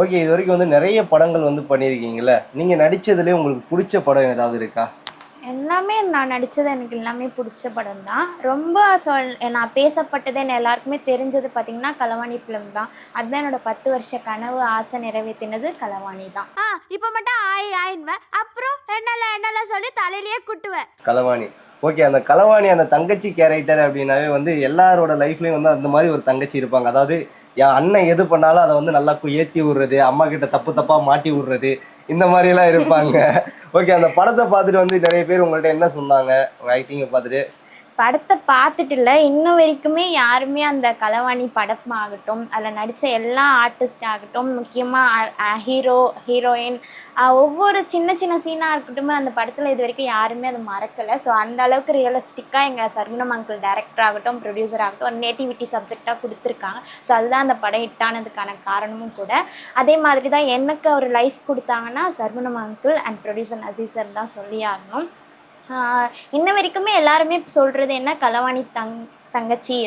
Okay. இதுவரைக்கும் வந்து நெறைய படங்கள் வந்து பண்ணியிருக்கீங்கல்ல. நீங்க நடிச்சதுலயே உங்களுக்கு புடிச்ச படம் ஏதாவது இருக்கா? எல்லாமே நான் நடிச்சது எனக்கு எல்லாமே புடிச்ச படம் தான். ரொம்ப நான் பேசப்பட்டது என்ன எல்லாருக்குமே தெரிஞ்சது பார்த்தீங்கன்னா, களவாணி ஃபிலிம் தான். அதுதான் என்னோட 10 வருஷ கனவு, ஆசை நிறைவேத்தினது களவாணி தான். இப்ப மட்டும் ஆயி ஆயின்னுவேன். அப்புறம் என்னல சொல்லி தலையிலேயே குட்டுவேன். களவாணி. ஓகே. அந்த களவாணி அந்த தங்கச்சி கேரக்டர் அப்டின்னாவே வந்து எல்லாரோட லைஃப்லயும் வந்து அந்த மாரி ஒரு தங்கச்சி இருப்பாங்க. அதாவது என் அண்ணன் எது பண்ணாலும் அத வந்து நல்லா ஏத்தி விடுறது, அம்மா கிட்ட தப்பு தப்பா மாட்டி விடுறது, இந்த மாரிலாம் இருப்பாங்க. ஓகே. அந்த படத்த பார்த்துட்டு வந்து நெறைய பேர் உங்கள்ட்ட என்ன சொன்னாங்க? உங்க ஆக்டிங்க பார்த்துட்டு? படத்த பார்த்துட்டு இல்ல, இன்ன வரைக்குமே யாருமே அந்த களவாணி படமாகட்டும், அதில நடிச்ச எல்லா ஆர்டிஸ்ட் ஆகட்டும், முக்கியமா ஹீரோ, ஹீரோயின் ஒவ்வொரு சின்ன சின்ன சீனா இருக்கட்டுமே அந்த படத்தில இதுவரைக்கும் யாருமே அத மறக்கல. ஸோ அந்த அளவுக்கு ரியலிஸ்டிக்கா எங்க சர்குணம் அங்கிள் டைரக்டர் ஆகட்டும், ப்ரொடியூசர் ஆகட்டும் ஒரு நேட்டிவிட்டி சப்ஜெக்ட்டா குடுத்துருக்காங்க. ஸோ அதுதான் அந்த படம் ஹிட் ஆனதுக்கான காரணமும் கூட. அதே மாதிரி தான் எனக்கு ஒரு லைஃப் குடுத்தாங்கன்னா, Sarkunam uncle and producer Azeez sir தான் சொல்லியே ஆகணும். இன்ன வரைக்குமே எல்லாருமே சொல்றது என்ன களவாணி தங்கச்சி